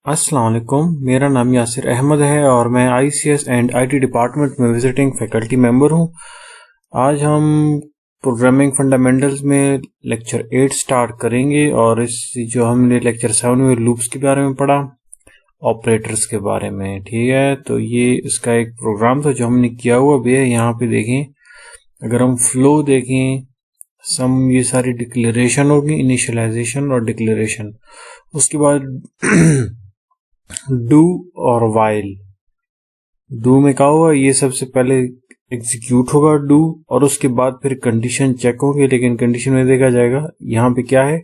अस्सलाम वालेकुम। मेरा नाम यासिर अहमद है और मैं आईसीएस एंड आईटी डिपार्टमेंट में विजिटिंग फैकल्टी मेंबर हूं। आज हम प्रोग्रामिंग फंडामेंटल्स में लेक्चर 8 स्टार्ट करेंगे और इस जो हमने लेक्चर 7 में लूप्स के बारे में पढ़ा, ऑपरेटर्स के बारे में। ठीक है, तो ये इसका एक प्रोग्राम था जो हमने किया हुआ भी है। यहाँ पे देखें, अगर हम फ्लो देखें, ये सारी डिक्लेरेशन होगी, इनिशियलाइजेशन और डिक्लेरेशन। उसके बाद डू और वाइल। डू में क्या होगा, ये सबसे पहले एग्जीक्यूट होगा डू, और उसके बाद फिर कंडीशन चेक होगी। लेकिन कंडीशन में देखा जाएगा यहाँ पे क्या है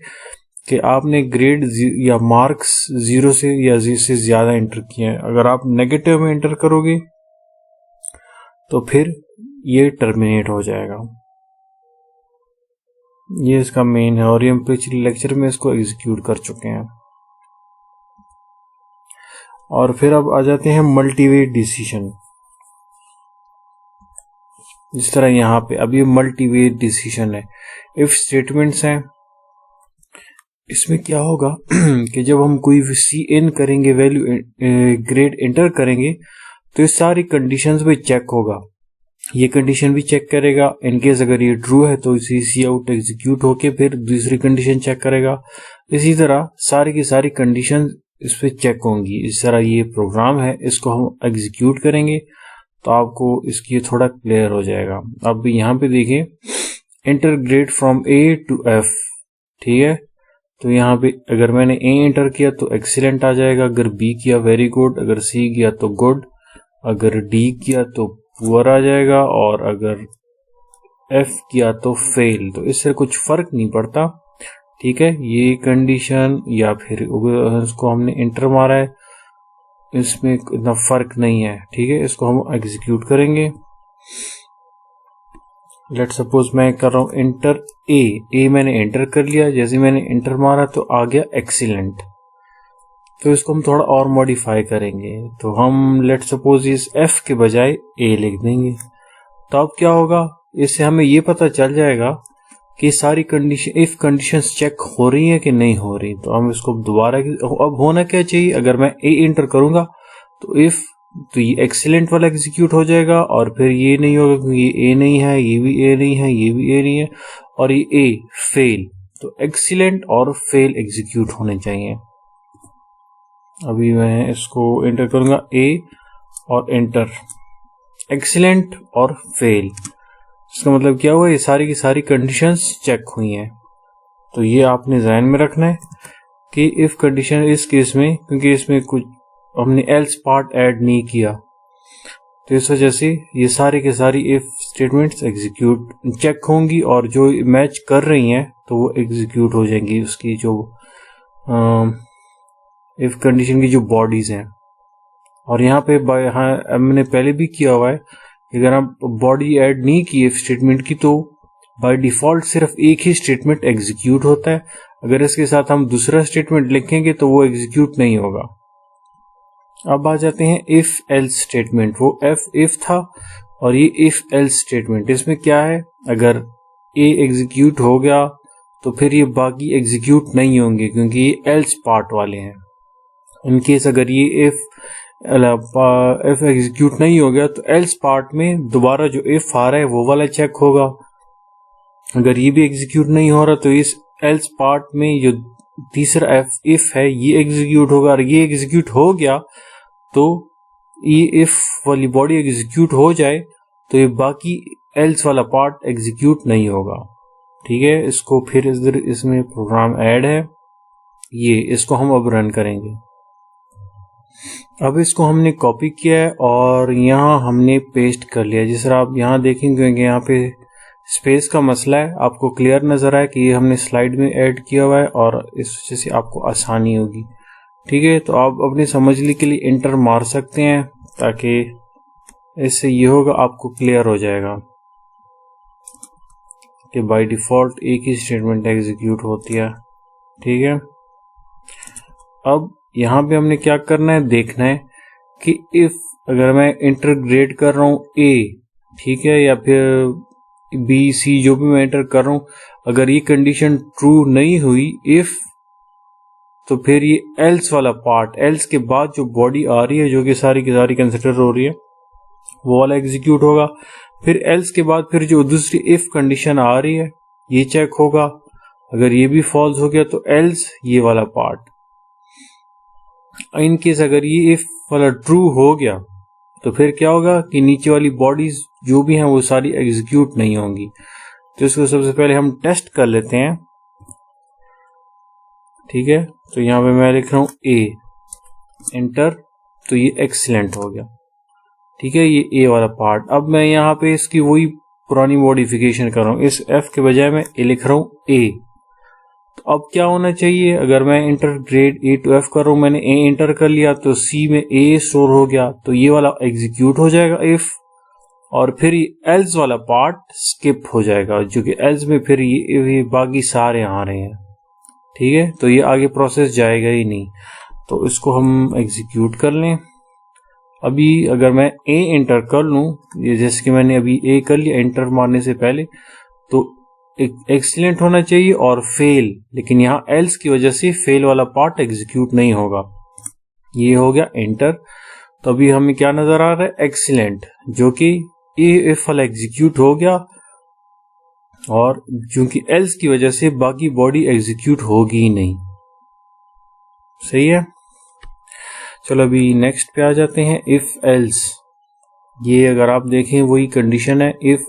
कि आपने ग्रेड या मार्क्स 0 से या 0 से ज्यादा एंटर किए हैं। अगर आप नेगेटिव में एंटर करोगे तो फिर ये टर्मिनेट हो जाएगा। ये इसका मेन है और ये हम पिछले लेक्चर में इसको एग्जीक्यूट कर चुके हैं। और फिर अब आ जाते हैं मल्टीवे डिसीजन। जिस तरह यहाँ पे अब ये मल्टीवे डिसीजन है, इफ स्टेटमेंट्स हैं। इसमें क्या होगा कि जब हम कोई सी इन करेंगे, वैल्यू ग्रेड एंटर करेंगे, तो ये सारी कंडीशंस पे चेक होगा। ये कंडीशन भी चेक करेगा। इनकेस अगर ये ट्रू है तो इसी सी आउट एग्जीक्यूट होके फिर दूसरी कंडीशन चेक करेगा। इसी तरह सारी की सारी कंडीशन इस पे चेक होंगी। इस तरह ये प्रोग्राम है, इसको हम एग्जीक्यूट करेंगे तो आपको इसकी थोड़ा क्लियर हो जाएगा। अब यहाँ पे देखें, enter grade from A to F. ठीक है, तो यहाँ पे अगर मैंने ए एंटर किया तो एक्सीलेंट आ जाएगा, अगर बी किया वेरी गुड, अगर सी किया तो गुड, अगर डी किया तो पुअर आ जाएगा, और अगर एफ किया तो फेल। तो इससे कुछ फर्क नहीं पड़ता। ठीक है, ये कंडीशन या फिर इसको हमने एंटर मारा है, इसमें इतना फर्क नहीं है। ठीक है, इसको हम एग्जीक्यूट करेंगे। लेट सपोज मैं कर रहा हूं एंटर ए मैंने एंटर कर लिया। जैसे मैंने एंटर मारा तो आ गया एक्सीलेंट। तो इसको हम थोड़ा और मॉडिफाई करेंगे, तो हम लेट सपोज इस एफ के बजाय ए लिख देंगे। तो अब क्या होगा, इससे हमें ये पता चल जाएगा कि सारी कंडीशन, इफ कंडीशंस चेक हो रही है कि नहीं हो रही। तो हम इसको दोबारा, अब होना क्या चाहिए, अगर मैं ए एंटर करूंगा तो इफ, तो ये एक्सीलेंट वाला एग्जीक्यूट हो जाएगा, और फिर ये नहीं होगा क्योंकि ये ए नहीं है, ये भी ए नहीं है, ये भी ए नहीं है, और ये ए फेल। तो एक्सीलेंट और फेल एग्जीक्यूट होने चाहिए। अभी मैं इसको एंटर करूंगा ए और एंटर, एक्सीलेंट और फेल। इसका मतलब क्या हुआ, ये सारी की सारी कंडीशंस चेक हुई हैं। तो ये आपने ध्यान में रखना है कि इफ कंडीशन इस केस में, क्योंकि इसमें कुछ हमने एल्स पार्ट ऐड नहीं किया, तो इस वजह से ये सारी के सारी इफ स्टेटमेंट्स एग्जीक्यूट चेक होंगी, और जो मैच कर रही हैं तो वो एग्जीक्यूट हो जाएंगी। उसकी जो इफ कंडीशन की जो बॉडीज हैं। और यहाँ पे हमने पहले भी किया हुआ है, अगर हम बॉडी ऐड नहीं की इफ स्टेटमेंट की तो बाय डिफॉल्ट सिर्फ एक ही स्टेटमेंट एग्जीक्यूट होता है। अगर इसके साथ हम दूसरा स्टेटमेंट लिखेंगे तो वो एग्जीक्यूट नहीं होगा। अब आ जाते हैं इफ एल्स स्टेटमेंट। वो इफ था और ये इफ एल्स स्टेटमेंट। इसमें क्या है, अगर ए एग्जीक्यूट हो गया तो फिर ये बाकी एग्जीक्यूट नहीं होंगे क्योंकि ये एल्स पार्ट वाले हैं। इनकेस अगर ये इफ एग्जीक्यूट नहीं हो गया तो एल्स पार्ट में दोबारा जो इफ आ रहा है वो वाला चेक होगा। अगर ये भी एग्जीक्यूट नहीं हो रहा तो इस एल्स पार्ट में जो तीसरा इफ है ये एग्जीक्यूट होगा, और ये एग्जीक्यूट हो गया तो ये इफ वाली बॉडी एग्जीक्यूट हो जाए तो ये बाकी एल्स वाला पार्ट एग्जीक्यूट नहीं होगा। ठीक है, इसको फिर इसमें प्रोग्राम ऐड है, ये इसको हम अब रन करेंगे। अब इसको हमने कॉपी किया है और यहाँ हमने पेस्ट कर लिया। जिस तरह आप यहाँ देखेंगे, यहाँ पे स्पेस का मसला है, आपको क्लियर नजर आए कि ये हमने स्लाइड में ऐड किया हुआ है और इस वजह से आपको आसानी होगी। ठीक है, तो आप अपनी समझने के लिए इंटर मार सकते हैं ताकि इससे ये होगा आपको क्लियर हो जाएगा कि बाय डिफॉल्ट एक ही स्टेटमेंट एग्जीक्यूट होती है। ठीक है, अब यहाँ पे हमने क्या करना है, देखना है कि इफ अगर मैं इंटर ग्रेड कर रहा हूँ ए, ठीक है, या फिर बी सी जो भी मैं एंटर कर रहा हूँ, अगर ये कंडीशन ट्रू नहीं हुई इफ, तो फिर ये एल्स वाला पार्ट, एल्स के बाद जो बॉडी आ रही है जो कि सारी की सारी कंसिडर हो रही है, वो वाला एग्जीक्यूट होगा। फिर एल्स के बाद फिर जो दूसरी इफ कंडीशन आ रही है ये चेक होगा, अगर ये भी फॉल्स हो गया तो एल्स ये वाला पार्ट। इन केस अगर ये इफ वाला ट्रू हो गया तो फिर क्या होगा कि नीचे वाली बॉडीज जो भी हैं वो सारी एग्जीक्यूट नहीं होंगी। तो इसको सबसे पहले हम टेस्ट कर लेते हैं, ठीक है। तो यहाँ पे मैं लिख रहा हूँ ए, एंटर, तो ये एक्सीलेंट हो गया, ठीक है, ये ए वाला पार्ट। अब मैं यहाँ पे इसकी वही पुरानी मॉडिफिकेशन कर रहा हूँ, इस एफ के बजाय मैं ए लिख रहा हूँ ए। तो अब क्या होना चाहिए, अगर मैं enter grade A to F कर रहा हूँ, मैंने ए इंटर कर लिया तो सी में ए स्टोर हो गया, तो ये वाला एग्जीक्यूट हो जाएगा इफ, और फिर ये एल्स वाला पार्ट स्किप हो जाएगा, जो कि एल्स में फिर ये बाकी सारे आ रहे हैं, ठीक है। तो ये आगे प्रोसेस जाएगा ही नहीं, तो इसको हम एग्जीक्यूट कर लें। अभी अगर मैं ए एंटर कर लूं, ये जैसे कि मैंने अभी ए कर लिया एंटर मारने से पहले, तो एक्सीलेंट होना चाहिए और फेल, लेकिन यहाँ एल्स की वजह से फेल वाला पार्ट एग्जीक्यूट नहीं होगा। ये हो गया एंटर, तो अभी हमें क्या नजर आ रहा है, एक्सीलेंट, जो कि ए इफ वाला एग्जीक्यूट हो गया, और क्योंकि एल्स की वजह से बाकी बॉडी एग्जीक्यूट होगी ही नहीं। सही है। चलो अभी नेक्स्ट पे आ जाते हैं, इफ एल्स। ये अगर आप देखें वही कंडीशन है, इफ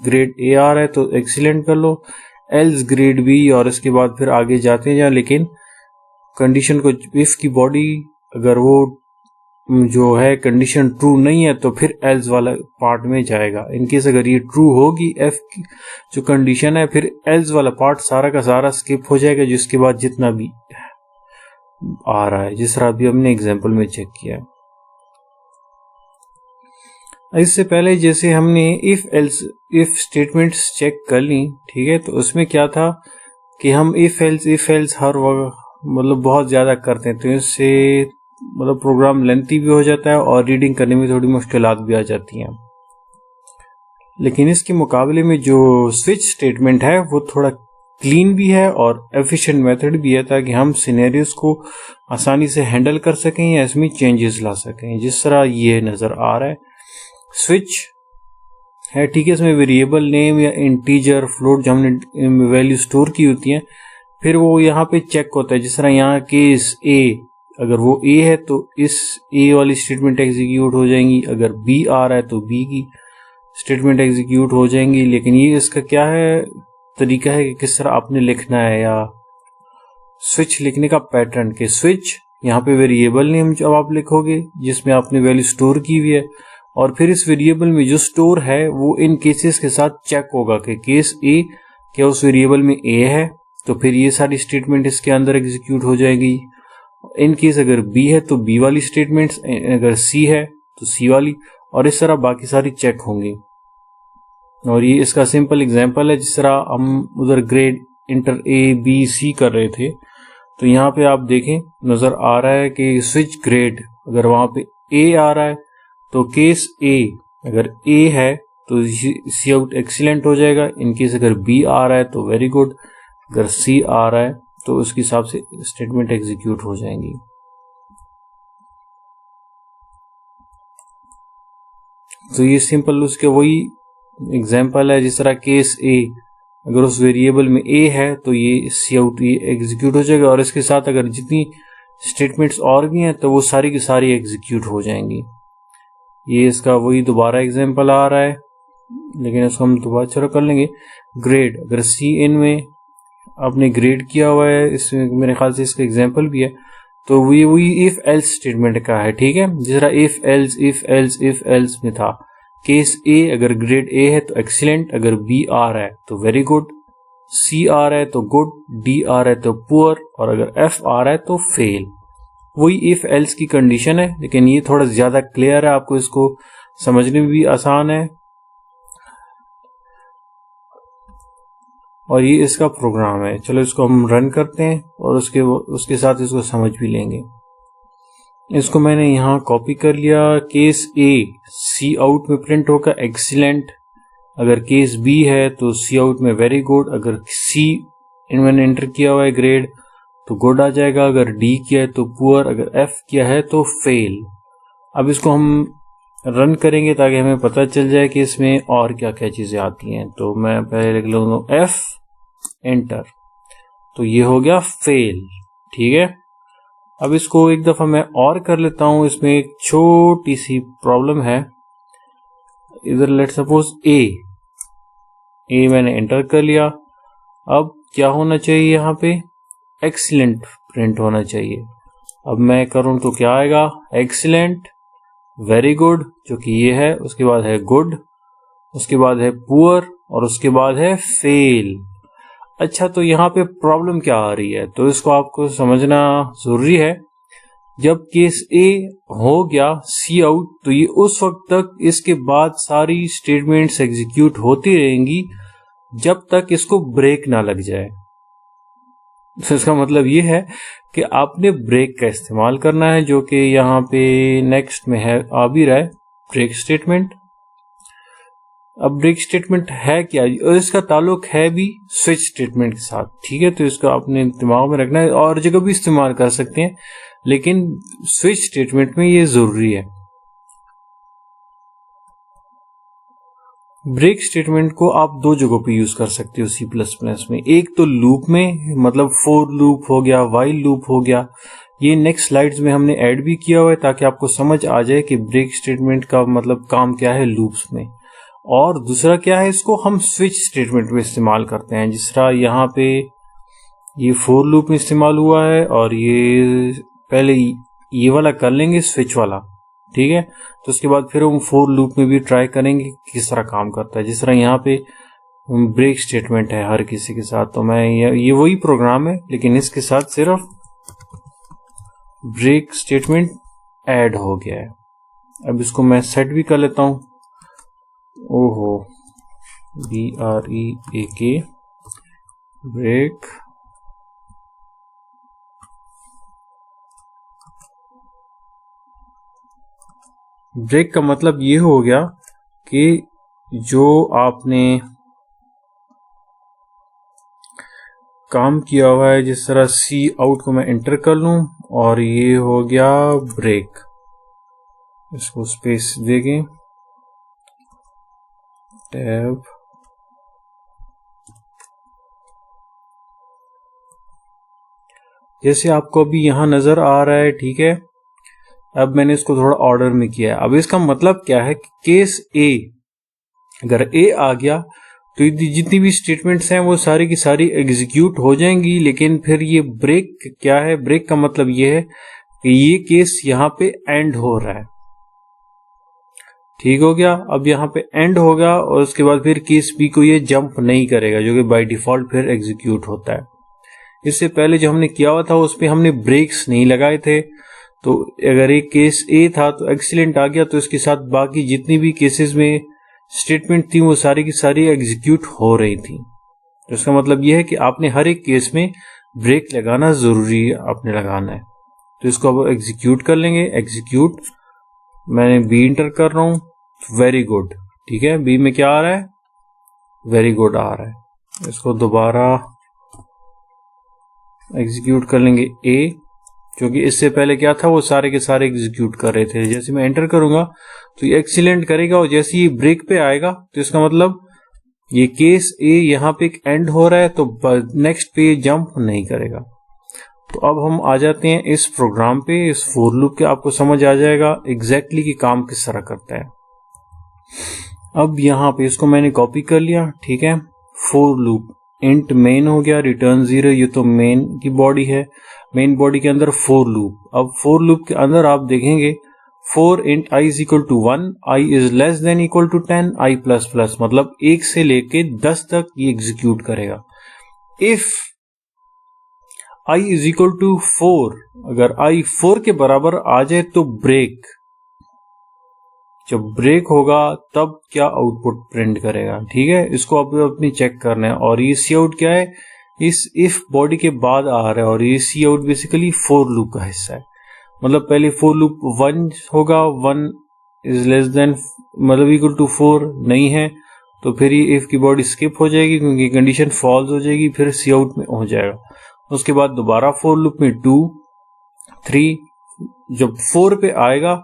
ग्रेड ए आ रहा है तो एक्सीलेंट कर लो, एल्स ग्रेड बी, और इसके बाद फिर आगे जाते हैं, लेकिन कंडीशन को, इफ की बॉडी अगर वो जो है कंडीशन ट्रू नहीं है तो फिर एल्स वाला पार्ट में जाएगा। इनकेस अगर ये ट्रू होगी एफ की जो कंडीशन है, फिर एल्स वाला पार्ट सारा का सारा स्किप हो जाएगा, जिसके बाद जितना भी आ रहा है, जिस तरह भी हमने एग्जांपल में चेक किया है। इससे पहले जैसे हमने इफ स्टेटमेंट्स चेक कर ली, ठीक है, तो उसमें क्या था कि हम इफ एल्स हर वक्त मतलब बहुत ज्यादा करते हैं, तो इससे मतलब प्रोग्राम लेंथी भी हो जाता है और रीडिंग करने में थोड़ी मुश्किलात भी आ जाती हैं। लेकिन इसके मुकाबले में जो स्विच स्टेटमेंट है वो थोड़ा क्लीन भी है और एफिशिएंट मेथड भी है, ताकि हम सिनेरियोस को आसानी से हैंडल कर सकें या इसमें चेंजेस ला सकें, जिस तरह ये नजर आ रहा है। स्विच है, ठीक है, इसमें वेरिएबल नेम या इंटीजर फ्लोट जो हमने वैल्यू स्टोर की होती है, फिर वो यहाँ पे चेक होता है, जिस तरह यहाँ केस ए, अगर वो ए है तो इस ए वाली स्टेटमेंट एग्जीक्यूट हो जाएंगी, अगर बी आ रहा है तो बी की स्टेटमेंट एग्जीक्यूट हो जाएंगी। लेकिन ये इसका क्या है, तरीका है कि किस तरह आपने लिखना है, या स्विच लिखने का पैटर्न के स्विच यहाँ पे वेरिएबल नेम जब आप लिखोगे जिसमें आपने वैल्यू स्टोर की हुई है, और फिर इस वेरिएबल में जो स्टोर है वो इन केसेस के साथ चेक होगा कि केस ए क्या उस वेरिएबल में ए है, तो फिर ये सारी स्टेटमेंट इसके अंदर एग्जीक्यूट हो जाएगी। इन केस अगर बी है तो बी वाली स्टेटमेंट्स, अगर सी है तो सी वाली, और इस तरह बाकी सारी चेक होंगी। और ये इसका सिंपल एग्जांपल है, जिस तरह हम उधर grade enter A B C कर रहे थे, तो यहाँ पे आप देखें नजर आ रहा है कि स्विच ग्रेड, अगर वहां पे ए आ रहा है तो केस ए अगर ए है तो सी आउट एक्सीलेंट हो जाएगा, इनकेस अगर बी आ रहा है तो वेरी गुड, अगर सी आ रहा है तो उसके हिसाब से स्टेटमेंट एग्जीक्यूट हो जाएंगी। तो ये सिंपल उसके वही एग्जांपल है, जिस तरह केस ए अगर उस वेरिएबल में ए है तो ये सी आउट ये एग्जीक्यूट हो जाएगा, और इसके साथ अगर जितनी स्टेटमेंट्स और भी हैं तो वो सारी की सारी एग्जीक्यूट हो जाएंगी। ये इसका वही दोबारा एग्जांपल आ रहा है, लेकिन इसको हम दोबारा चलो कर लेंगे। ग्रेड, अगर सी इन में आपने ग्रेड किया हुआ है, इसमें मेरे ख्याल से इसका एग्जांपल भी है, तो वही इफ एल्स स्टेटमेंट का है, ठीक है, जिस तरह इफ एल्स में था, केस ए अगर ग्रेड ए है तो एक्सीलेंट, अगर बी आ रहा है तो वेरी गुड, सी आ रहा है तो गुड, डी आ रहा है तो पुअर, और अगर एफ आ रहा है तो फेल। वही इफ एल्स की कंडीशन है, लेकिन ये थोड़ा ज्यादा क्लियर है, आपको इसको समझने में भी आसान है, और ये इसका प्रोग्राम है। चलो इसको हम रन करते हैं और उसके साथ इसको समझ भी लेंगे। इसको मैंने यहाँ कॉपी कर लिया, केस ए सी आउट में प्रिंट होगा एक्सीलेंट, अगर केस बी है तो सी आउट में वेरी गुड, अगर सी मैंने एंटर किया हुआ है ग्रेड तो गुड आ जाएगा, अगर डी किया है तो पुअर, अगर एफ किया है तो फेल। अब इसको हम रन करेंगे ताकि हमें पता चल जाए कि इसमें और क्या क्या चीजें आती हैं। तो मैं पहले लिख लूंगा एफ, एंटर, तो ये हो गया फेल। ठीक है, अब इसको एक दफा मैं और कर लेता हूं। इसमें एक छोटी सी प्रॉब्लम है। इधर लेट सपोज ए मैंने एंटर कर लिया। अब क्या होना चाहिए, यहाँ पे एक्सीलेंट प्रिंट होना चाहिए। अब मैं करूं तो क्या आएगा, एक्सीलेंट, वेरी गुड जो कि ये है, उसके बाद है गुड, उसके बाद है पुअर और उसके बाद है फेल। अच्छा, तो यहाँ पे प्रॉब्लम क्या आ रही है, तो इसको आपको समझना जरूरी है। जब केस ए हो गया सी आउट, तो ये उस वक्त तक इसके बाद सारी स्टेटमेंट्स एग्जीक्यूट होती रहेंगी जब तक इसको ब्रेक ना लग जाए। तो इसका मतलब ये है कि आपने ब्रेक का इस्तेमाल करना है, जो कि यहाँ पे नेक्स्ट में है, आ भी रहा है ब्रेक स्टेटमेंट। अब ब्रेक स्टेटमेंट है क्या, और इसका ताल्लुक है भी स्विच स्टेटमेंट के साथ। ठीक है, तो इसको आपने दिमाग में रखना है, और जगह भी इस्तेमाल कर सकते हैं, लेकिन स्विच स्टेटमेंट में ये जरूरी है। ब्रेक स्टेटमेंट को आप दो जगहों पे यूज कर सकते हो सी प्लस प्लस में। एक तो लूप में, मतलब फॉर लूप हो गया, वाइल लूप हो गया। ये नेक्स्ट स्लाइड्स में हमने ऐड भी किया हुआ है ताकि आपको समझ आ जाए कि ब्रेक स्टेटमेंट का मतलब काम क्या है लूप्स में। और दूसरा क्या है, इसको हम स्विच स्टेटमेंट में इस्तेमाल करते हैं। जिस तरह यहाँ पे ये फॉर लूप में इस्तेमाल हुआ है, और ये पहले ये वाला कर लेंगे स्विच वाला। ठीक है, तो उसके बाद फिर हम फॉर लूप में भी ट्राई करेंगे किस तरह काम करता है। जिस तरह यहाँ पे ब्रेक स्टेटमेंट है हर किसी के साथ, तो मैं ये वही प्रोग्राम है, लेकिन इसके साथ सिर्फ ब्रेक स्टेटमेंट ऐड हो गया है। अब इसको मैं सेट भी कर लेता हूं। ओहो, BREAK ब्रेक, ब्रेक का मतलब ये हो गया कि जो आपने काम किया हुआ है, जिस तरह सी आउट को मैं एंटर कर लूं और ये हो गया ब्रेक, इसको स्पेस देंगे, टैब, जैसे आपको अभी यहां नजर आ रहा है। ठीक है, अब मैंने इसको थोड़ा ऑर्डर में किया है। अब इसका मतलब क्या है कि केस ए, अगर ए आ गया तो जितनी भी स्टेटमेंट्स हैं वो सारी की सारी एग्जीक्यूट हो जाएंगी। लेकिन फिर ये ब्रेक क्या है, ब्रेक का मतलब ये है कि ये केस यहाँ पे एंड हो रहा है। ठीक हो गया, अब यहाँ पे एंड होगा और उसके बाद फिर केस बी को ये जंप नहीं करेगा, जो कि बाय डिफॉल्ट फिर एग्जीक्यूट होता है। इससे पहले जो हमने किया हुआ था उस पर हमने ब्रेक्स नहीं लगाए थे। तो अगर एक केस ए था तो एक्सीलेंट आ गया, तो इसके साथ बाकी जितनी भी केसेस में स्टेटमेंट थी वो सारी की सारी एग्जीक्यूट हो रही थी। तो इसका मतलब यह है कि आपने हर एक केस में ब्रेक लगाना जरूरी है, आपने लगाना है। तो इसको अब एग्जीक्यूट कर लेंगे। एग्जीक्यूट, मैंने बी इंटर कर रहा हूं, वेरी गुड। ठीक है, बी में क्या आ रहा है, वेरी गुड आ रहा है। इसको दोबारा एग्जीक्यूट कर लेंगे ए, क्योंकि इससे पहले क्या था वो सारे के सारे एग्जीक्यूट कर रहे थे। जैसे मैं एंटर करूंगा तो ये एक्सीलेंट करेगा, और जैसे ये ब्रेक पे आएगा तो इसका मतलब ये केस ए यहाँ पे एक एंड हो रहा है, तो नेक्स्ट पे जंप नहीं करेगा। तो अब हम आ जाते हैं इस प्रोग्राम पे, इस फॉर लूप के। आपको समझ आ जाएगा एग्जैक्टली कि काम किस तरह करता है। अब यहाँ पे इसको मैंने कॉपी कर लिया। ठीक है, फॉर लूप इंट मेन हो गया, रिटर्न 0, ये तो मेन की बॉडी है। मेन बॉडी के अंदर फॉर लूप। अब फॉर लूप के अंदर आप देखेंगे for int i is equal to 1, i is less than equal to 10, i plus plus, मतलब 1 से लेके 10 तक ये एग्जीक्यूट करेगा। If i is equal to 4, अगर आई 4 के बराबर आ जाए तो ब्रेक, जब ब्रेक होगा तब क्या आउटपुट प्रिंट करेगा। ठीक है, इसको आप अपनी चेक करना है। और ये सी आउट क्या है, इस इफ बॉडी के बाद आ रहा है, और ये सी आउट बेसिकली फॉर लूप का हिस्सा है। मतलब पहले फॉर लूप 1 होगा, 1 इज लेस देन मतलब इक्वल टू 4 नहीं है, तो फिर ये इफ की बॉडी स्किप हो जाएगी क्योंकि कंडीशन फॉल्स हो जाएगी, फिर सी आउट में हो जाएगा। उसके बाद दोबारा फोर लूप में 2 3, जब 4 पे आएगा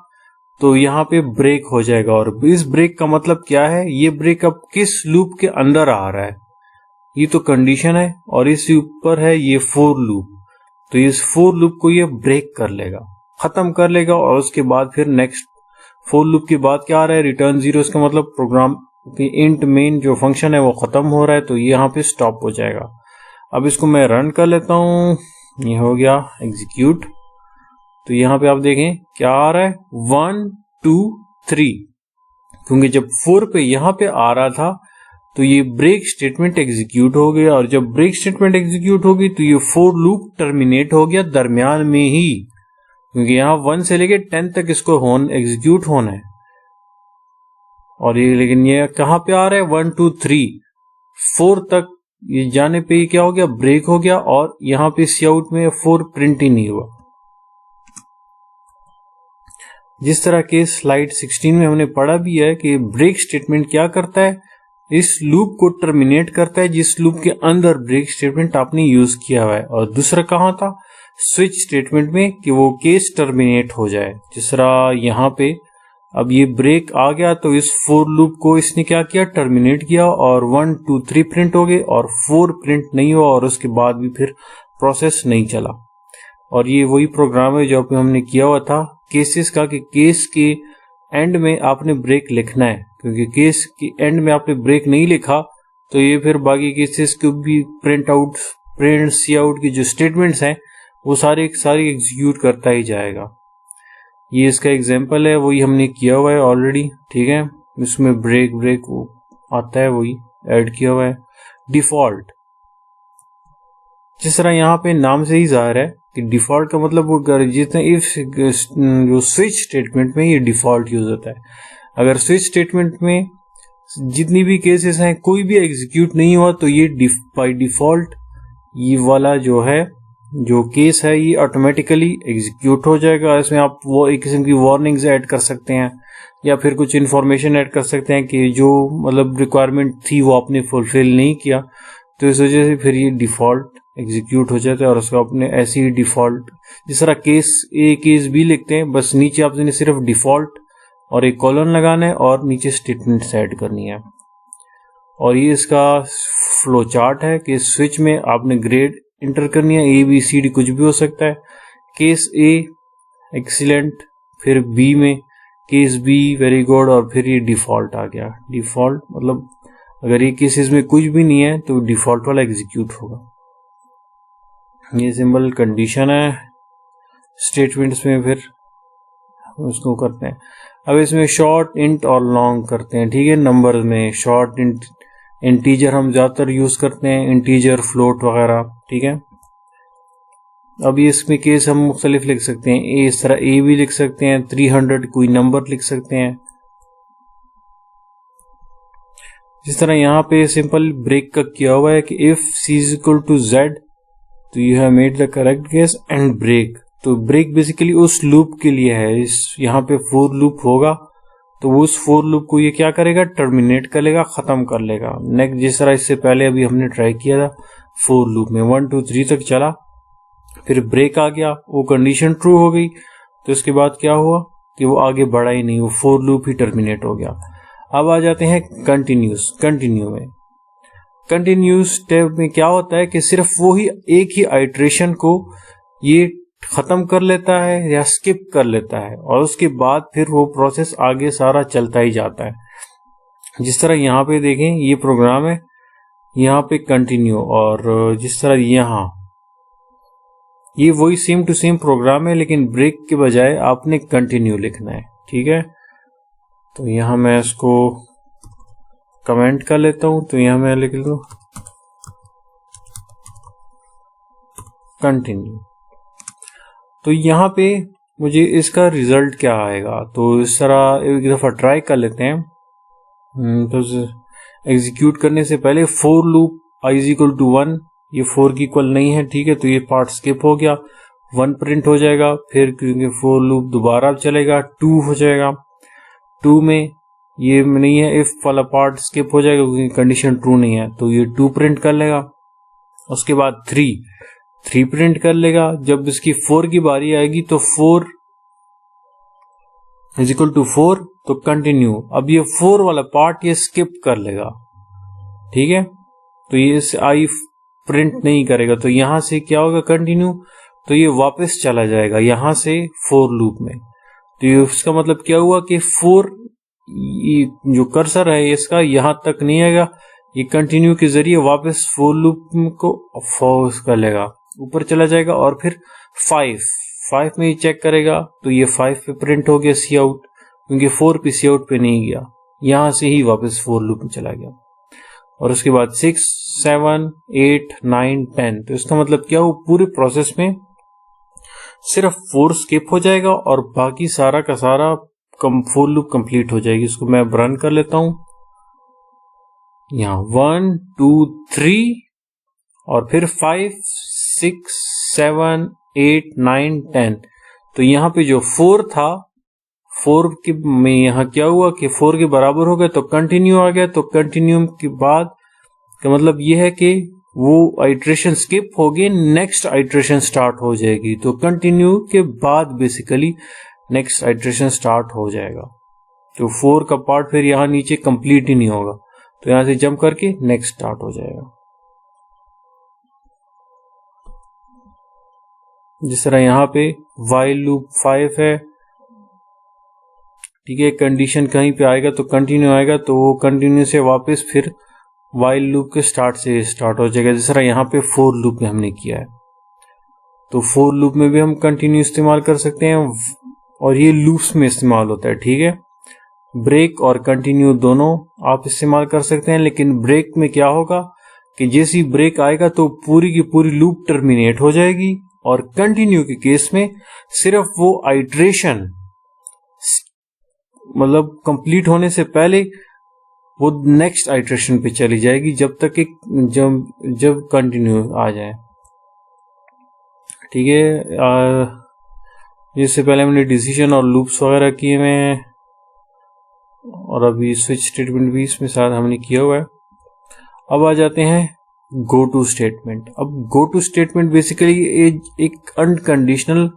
तो यहाँ पे ब्रेक हो जाएगा। और इस ब्रेक का मतलब क्या है, ये ब्रेक अब किस लूप के अंदर आ रहा है, ये तो कंडीशन है, और इस ऊपर है ये फोर लूप, तो इस फोर लूप को ये ब्रेक कर लेगा, खत्म कर लेगा। और उसके बाद फिर नेक्स्ट फोर लूप के बाद क्या आ रहा है, रिटर्न 0। इसका मतलब प्रोग्राम की इंट मेन जो फंक्शन है वो खत्म हो रहा है, तो ये यहाँ पे स्टॉप हो जाएगा। अब इसको मैं रन कर लेता हूँ, ये हो गया एग्जीक्यूट। तो यहाँ पे आप देखें क्या आ रहा है, 1 2 3, क्योंकि जब 4 पे यहाँ पे आ रहा था तो ये ब्रेक स्टेटमेंट एग्जीक्यूट हो गया, और जब ब्रेक स्टेटमेंट एग्जीक्यूट होगी तो ये फोर लूप टर्मिनेट हो गया दरमियान में ही, क्योंकि यहाँ 1 से लेके 10 तक इसको एग्जीक्यूट होना है। और ये लेकिन ये कहाँ पे आ रहा है, 1 2 3 4 तक ये जाने पे ये क्या हो गया, ब्रेक हो गया, और यहाँ पे सी आउट में 4 प्रिंट ही नहीं हुआ। जिस तरह के स्लाइड 16 में हमने पढ़ा भी है कि ब्रेक स्टेटमेंट क्या करता है, इस लूप को टर्मिनेट करता है जिस लूप के अंदर ब्रेक स्टेटमेंट आपने यूज किया हुआ है। और दूसरा कहाँ था, स्विच स्टेटमेंट में, कि वो केस टर्मिनेट हो जाए। जिस तरह यहाँ पे अब ये ब्रेक आ गया तो इस फोर लूप को इसने क्या किया, टर्मिनेट किया, और 1 2 3 प्रिंट हो गए और 4 प्रिंट नहीं हुआ, और उसके बाद भी फिर प्रोसेस नहीं चला। और ये वही प्रोग्राम है जो हमने किया हुआ था केसेस का, कि केस के एंड में आपने ब्रेक लिखना है, क्योंकि केस के एंड में आपने ब्रेक नहीं लिखा तो ये फिर बाकी केसेस को भी प्रिंट सी आउट की जो स्टेटमेंट्स हैं वो सारी एग्जीक्यूट करता ही जाएगा। ये इसका एग्जांपल है, वही हमने किया हुआ है ऑलरेडी, ठीक है। इसमें ब्रेक वो आता है, वही ऐड किया हुआ है। डिफॉल्ट, जिस तरह यहाँ पे नाम से ही जाहिर है कि डिफॉल्ट का मतलब वो जितने इफ जो स्विच स्टेटमेंट में ये डिफॉल्ट यूज होता है। अगर स्विच स्टेटमेंट में जितनी भी केसेस हैं कोई भी एग्जीक्यूट नहीं हुआ तो ये बाय डिफॉल्ट ये वाला जो है जो केस है ये ऑटोमेटिकली एग्जीक्यूट हो जाएगा। इसमें आप वो एक किस्म की वार्निंग्स ऐड कर सकते हैं या फिर कुछ इन्फॉर्मेशन ऐड कर सकते हैं कि जो मतलब रिक्वायरमेंट थी वो आपने फुलफिल नहीं किया, तो इस वजह से फिर ये डिफॉल्ट एग्जीक्यूट हो जाता है। और उसको अपने ऐसे ही डिफॉल्ट, जिस तरह केस ए केस बी लिखते हैं, बस नीचे आपने सिर्फ डिफॉल्ट और एक कॉलन लगाना है और नीचे स्टेटमेंट्स ऐड करनी है। और ये इसका फ्लो चार्ट है कि स्विच में आपने ग्रेड इंटर करनी है, ए बी सी डी कुछ भी हो सकता है। केस ए एक्सीलेंट, फिर बी में केस बी वेरी गुड, और फिर ये डिफॉल्ट आ गया। डिफॉल्ट मतलब अगर ये केसेस में कुछ भी नहीं है तो डिफॉल्ट वाला एग्जीक्यूट होगा। ये सिंपल कंडीशन है स्टेटमेंट्स में, फिर उसको करते हैं। अब इसमें शॉर्ट इंट और लॉन्ग करते हैं, ठीक है। नंबर में शॉर्ट इंट, इंटीजर हम ज्यादातर यूज करते हैं, इंटीजर फ्लोट वगैरह, ठीक है। अब ये इसमें केस हम मुख्तलिफ लिख सकते हैं, इस तरह ए भी लिख सकते हैं, 300 कोई नंबर लिख सकते हैं। जिस तरह यहाँ पे सिंपल ब्रेक का किया हुआ है कि if c is equal to z तो you have made the correct case and break. तो ब्रेक बेसिकली उस लूप के लिए है, इस यहाँ पे फोर लूप होगा तो वो उस फोर लूप को ये क्या करेगा, टर्मिनेट कर लेगा, खत्म कर लेगा। नेक्स्ट जिस तरह इससे पहले अभी हमने ट्राई किया था फोर लूप में 1 2 3 तक चला, फिर ब्रेक आ गया, वो कंडीशन ट्रू हो गई, तो इसके बाद क्या हुआ कि वो आगे बढ़ा ही नहीं, वो फोर लूप ही टर्मिनेट हो गया। अब आ जाते हैं कंटिन्यू में। कंटिन्यूस स्टेप में क्या होता है कि सिर्फ वो ही एक ही आइट्रेशन को ये खत्म कर लेता है या स्किप कर लेता है, और उसके बाद फिर वो प्रोसेस आगे सारा चलता ही जाता है। जिस तरह यहाँ पे देखें ये प्रोग्राम है, यहाँ पे कंटिन्यू, और जिस तरह यहाँ ये वही सेम टू सेम प्रोग्राम है, लेकिन ब्रेक के बजाय आपने कंटिन्यू लिखना है, ठीक है। तो यहाँ मैं इसको कमेंट कर लेता हूं, तो यहां मैं लिख लूं कंटिन्यू। तो यहां पे मुझे इसका रिजल्ट क्या आएगा, तो इस तरह एक दफा ट्राई कर लेते हैं। तो एग्जीक्यूट करने से पहले for loop i is equal to 1, ये 4 की इक्वल नहीं है, ठीक है, तो ये पार्ट स्किप हो गया, 1 प्रिंट हो जाएगा। फिर क्योंकि फोर लूप दोबारा चलेगा, 2 हो जाएगा, 2 में ये नहीं है, इफ वाला पार्ट स्किप हो जाएगा क्योंकि कंडीशन ट्रू नहीं है, तो ये 2 प्रिंट कर लेगा। उसके बाद 3 प्रिंट कर लेगा। जब इसकी 4 की बारी आएगी तो 4 इज इक्वल टू 4, तो कंटिन्यू। अब ये 4 वाला पार्ट ये स्किप कर लेगा, ठीक है, तो ये आई प्रिंट नहीं करेगा। तो यहां से क्या होगा, कंटिन्यू, तो ये वापस चला जाएगा यहां से 4 लूप में। तो ये इसका मतलब क्या हुआ कि 4 जो कर्सर है इसका यहां तक नहीं आएगा, ये कंटिन्यू के जरिए वापस 4 लूप को फोर्स कर लेगा, ऊपर चला जाएगा। और फिर 5 में ये चेक करेगा, तो ये 5 पे प्रिंट हो गया सी आउट, क्योंकि 4 पे सी आउट पे नहीं गया, यहां से ही वापस 4 लूप में चला गया। और उसके बाद 6, 7, 8, 9, 10। तो इसका मतलब क्या हो, पूरे प्रोसेस में सिर्फ 4 स्किप हो जाएगा और बाकी सारा का सारा 4 लूप कंप्लीट हो जाएगी। इसको मैं रन कर लेता हूं, यहां 1, 2, 3 और फिर 5, 6, 7, 8, 9, 10। तो यहां पे जो 4 था, 4 के में यहां क्या हुआ कि 4 के बराबर हो गया, तो कंटिन्यू आ गया। तो कंटिन्यू के बाद का मतलब यह है कि वो आइट्रेशन स्किप होगी, नेक्स्ट आइट्रेशन स्टार्ट हो जाएगी। तो कंटिन्यू के बाद बेसिकली नेक्स्ट आइट्रेशन स्टार्ट हो जाएगा। तो 4 का पार्ट फिर यहां नीचे कंप्लीट ही नहीं होगा, तो यहां से जंप करके नेक्स्ट स्टार्ट हो जाएगा। जिस तरह यहां पे वाइल लूप 5 है, ठीक है, कंडीशन कहीं पे आएगा तो कंटिन्यू आएगा, तो वो कंटिन्यू से वापस फिर वाइल लूप के स्टार्ट से स्टार्ट हो जाएगा। जिस तरह यहाँ पे 4 लूप में हमने किया है, तो 4 लूप में भी हम कंटिन्यू इस्तेमाल कर सकते हैं, और ये लूप्स में इस्तेमाल होता है, ठीक है। ब्रेक और कंटिन्यू दोनों आप इस्तेमाल कर सकते हैं, लेकिन ब्रेक में क्या होगा कि जैसी ब्रेक आएगा तो पूरी की पूरी लूप टर्मिनेट हो जाएगी, और कंटिन्यू के केस में सिर्फ वो आइट्रेशन मतलब कंप्लीट होने से पहले वो नेक्स्ट आइट्रेशन पे चली जाएगी, जब तक एक जब कंटिन्यू आ जाए, ठीक है। इससे पहले हमने डिसीजन और लूप्स वगैरह किए हुए हैं, और अभी स्विच स्टेटमेंट भी इसमें साथ हमने किया हुआ है। अब आ जाते हैं गो टू स्टेटमेंट। अब गो टू स्टेटमेंट बेसिकली एक अनकंडीशनल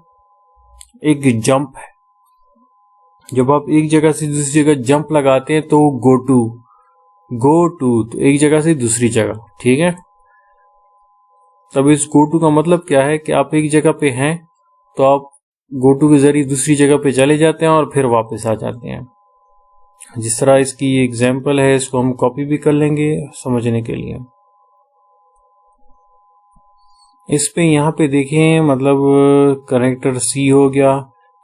एक जंप है। जब आप एक जगह से दूसरी जगह जंप लगाते हैं तो गो टू तो एक जगह से दूसरी जगह, ठीक है। तब इस गो टू का मतलब क्या है कि आप एक जगह पे हैं तो आप गो टू के जरिए दूसरी जगह पे चले जाते हैं और फिर वापस आ जाते हैं। जिस तरह इसकी एग्जांपल है, इसको हम कॉपी भी कर लेंगे समझने के लिए। इस पे यहाँ पे देखें, मतलब कनेक्टर सी हो गया,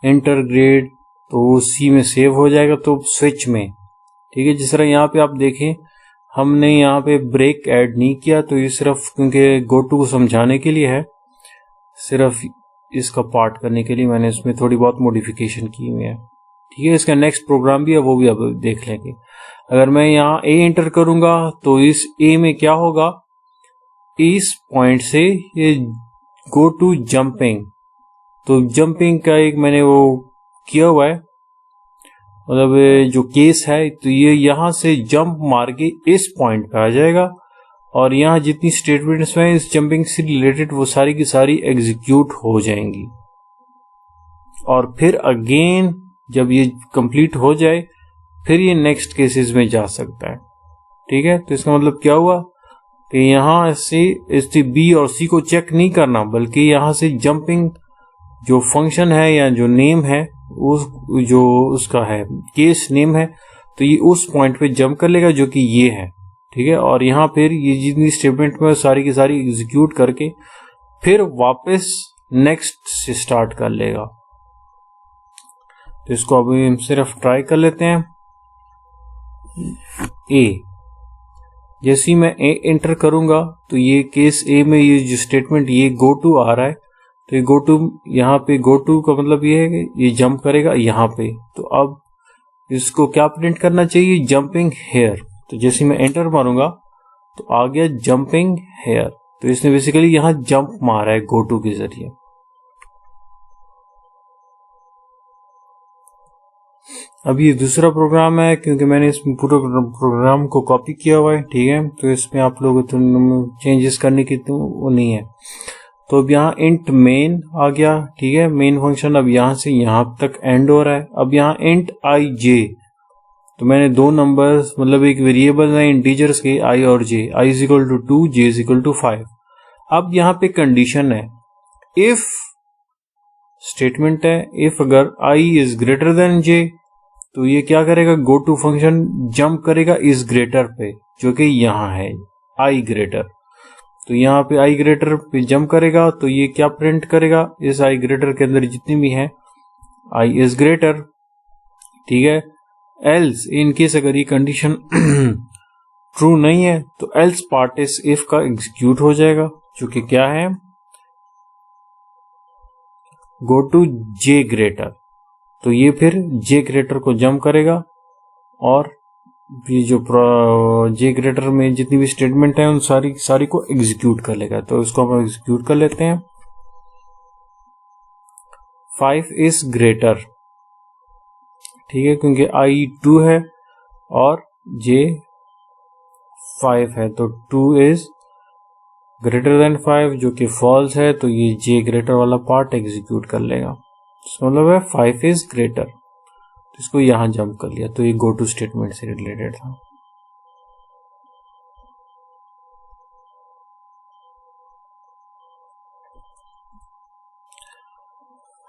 एंटर ग्रेड, तो सी में सेव हो जाएगा, तो स्विच में, ठीक है। जिस तरह यहाँ पे आप देखें, हमने यहाँ पे ब्रेक ऐड नहीं किया, तो ये सिर्फ क्योंकि गो टू को समझाने के लिए है, सिर्फ इसका पार्ट करने के लिए मैंने इसमें थोड़ी बहुत मॉडिफिकेशन की हुई है, ठीक है। इसका नेक्स्ट प्रोग्राम भी है, वो भी अब देख लेंगे। अगर मैं यहाँ ए एंटर करूंगा तो इस ए में क्या होगा, इस पॉइंट से ये गो टू जंपिंग, तो जंपिंग का एक मैंने वो किया हुआ है, मतलब जो केस है, तो ये यहां से जंप मार के इस पॉइंट पे आ जाएगा, और यहाँ जितनी स्टेटमेंट्स हैं इस जंपिंग से रिलेटेड वो सारी की सारी एग्जीक्यूट हो जाएंगी। और फिर अगेन जब ये कंप्लीट हो जाए फिर ये नेक्स्ट केसेस में जा सकता है, ठीक है। तो इसका मतलब क्या हुआ कि यहाँ से बी और सी को चेक नहीं करना, बल्कि यहाँ से जंपिंग जो फंक्शन है या जो नेम है, उस जो उसका है केस नेम है, तो ये उस पॉइंट पे जंप कर लेगा जो कि ये है, ठीक है। और यहाँ फिर ये जितनी स्टेटमेंट में सारी की सारी एग्जीक्यूट करके फिर वापस नेक्स्ट से स्टार्ट कर लेगा। तो इसको अभी हम सिर्फ ट्राई कर लेते हैं। ए, जैसे ही मैं ए एंटर करूंगा तो ये केस ए में ये जो स्टेटमेंट ये गो टू आ रहा है, तो ये गो टू, यहाँ पे गो टू का मतलब ये है कि ये जंप करेगा यहाँ पे। तो अब इसको क्या प्रिंट करना चाहिए, जंपिंग हेयर। तो जैसे मैं एंटर मारूंगा तो आ गया जंपिंग हेयर, तो इसने बेसिकली यहाँ जंप मारा है गो टू के जरिए। अब ये दूसरा प्रोग्राम है, क्योंकि मैंने इस पूरे प्रोग्राम को कॉपी किया हुआ है, ठीक है। तो इसमें आप लोग तो चेंजेस करने की तो वो नहीं है। तो अब यहाँ इंट मेन आ गया, ठीक है, मेन फंक्शन अब यहाँ से यहाँ तक एंड हो रहा है। अब यहाँ इंट आई जे, तो मैंने दो नंबर्स मतलब एक वेरिएबल है इंटीजर्स के आई और j, i is equal to 2, j is equal to 5। अब यहाँ पे कंडीशन है, इफ स्टेटमेंट है, इफ अगर आई इज ग्रेटर देन जे तो ये क्या करेगा, गो टू फंक्शन जंप करेगा इस ग्रेटर पे जो कि यहाँ है आई ग्रेटर। तो यहाँ पे आई ग्रेटर पे जंप करेगा तो ये क्या प्रिंट करेगा, इस आई ग्रेटर के अंदर जितनी भी है आई इज ग्रेटर, ठीक है। एल्स इन केस अगर ये कंडीशन ट्रू नहीं है तो एल्स पार्ट इस इफ का एग्जीक्यूट हो जाएगा, जो कि क्या है, गो टू जे ग्रेटर। तो ये फिर जे ग्रेटर को जंप करेगा और ये जो जे ग्रेटर में जितनी भी स्टेटमेंट है उन सारी को एग्जीक्यूट कर लेगा। तो इसको हम एग्जीक्यूट कर लेते हैं। 5 इज ग्रेटर, ठीक है, क्योंकि आई 2 है और जे 5 है, तो 2 इज ग्रेटर देन 5 जो कि फॉल्स है, तो ये जे ग्रेटर वाला पार्ट एग्जीक्यूट कर लेगा। तो मतलब है 5 इज ग्रेटर, तो इसको यहां जंप कर लिया, तो ये गो टू स्टेटमेंट से रिलेटेड था।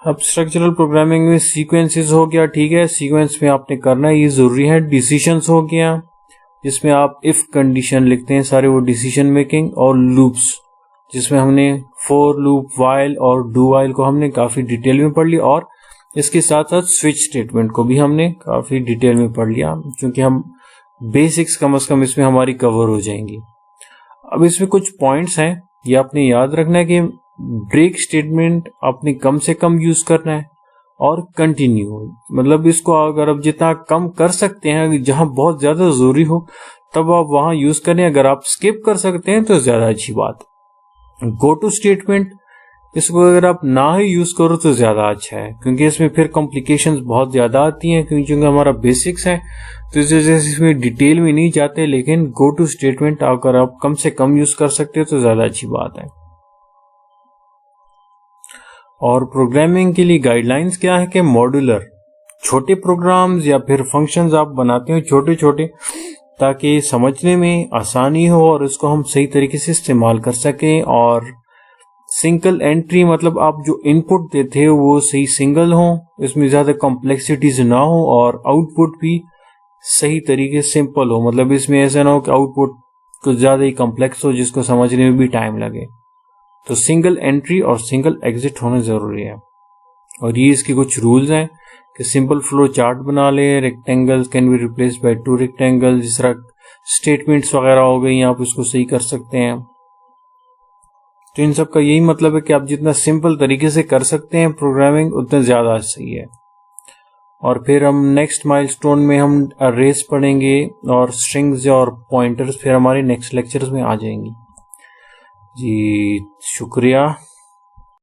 अब स्ट्रक्चरल प्रोग्रामिंग में सीक्वेंसेस हो गया, ठीक है, सीक्वेंस में आपने करना ये जरूरी है। डिसीजंस हो गया जिसमें आप इफ कंडीशन लिखते हैं सारे वो डिसीजन मेकिंग, और लूप्स जिसमें हमने फॉर लूप, वाइल और डू वाइल को हमने काफी डिटेल में पढ़ लिया, और इसके साथ साथ स्विच स्टेटमेंट को भी हमने काफी डिटेल में पढ़ लिया, क्योंकि हम बेसिक्स कम से कम इसमें हमारी कवर हो जाएंगी। अब इसमें कुछ पॉइंट्स हैं, ये आपने याद रखना है कि ब्रेक स्टेटमेंट आपने कम से कम यूज करना है, और कंटिन्यू मतलब इसको अगर आप जितना कम कर सकते हैं, जहां बहुत ज्यादा जरूरी हो तब आप वहां यूज करें, अगर आप स्किप कर सकते हैं तो ज्यादा अच्छी बात। गो टू स्टेटमेंट इसको अगर आप ना ही यूज करो तो ज्यादा अच्छा है, क्योंकि इसमें फिर कॉम्प्लिकेशंस बहुत ज्यादा आती हैं, क्योंकि हमारा बेसिक्स है तो इस वजह से इसमें डिटेल में नहीं जाते। लेकिन गो टू स्टेटमेंट अगर आप कम से कम यूज कर सकते हो तो ज्यादा अच्छी बात है। और प्रोग्रामिंग के लिए गाइडलाइंस क्या है कि मॉड्यूलर छोटे प्रोग्राम्स या फिर फंक्शंस आप बनाते हो छोटे छोटे, ताकि समझने में आसानी हो और इसको हम सही तरीके से इस्तेमाल कर सकें। और सिंगल एंट्री मतलब आप जो इनपुट देते हो वो सही सिंगल हो, इसमें ज्यादा कॉम्प्लेक्सिटीज ना हो, और आउटपुट भी सही तरीके से सिंपल हो, मतलब इसमें ऐसा ना हो कि आउटपुट कुछ ज्यादा ही कॉम्प्लेक्स हो जिसको समझने में भी टाइम लगे। तो सिंगल एंट्री और सिंगल एग्जिट होना जरूरी है। और ये इसके कुछ रूल्स हैं कि सिंपल फ्लो चार्ट बना ले, rectangles can be replaced by 2 rectangles, जिस तरह स्टेटमेंट्स वगैरह हो गई आप उसको सही कर सकते हैं। तो इन सब का यही मतलब है कि आप जितना सिंपल तरीके से कर सकते हैं प्रोग्रामिंग उतना ज्यादा सही है। और फिर हम नेक्स्ट माइलस्टोन में हम अरेज पढ़ेंगे और स्ट्रिंग्स और पॉइंटर्स फिर हमारे नेक्स्ट लेक्चर्स में आ जाएंगी। जी शुक्रिया।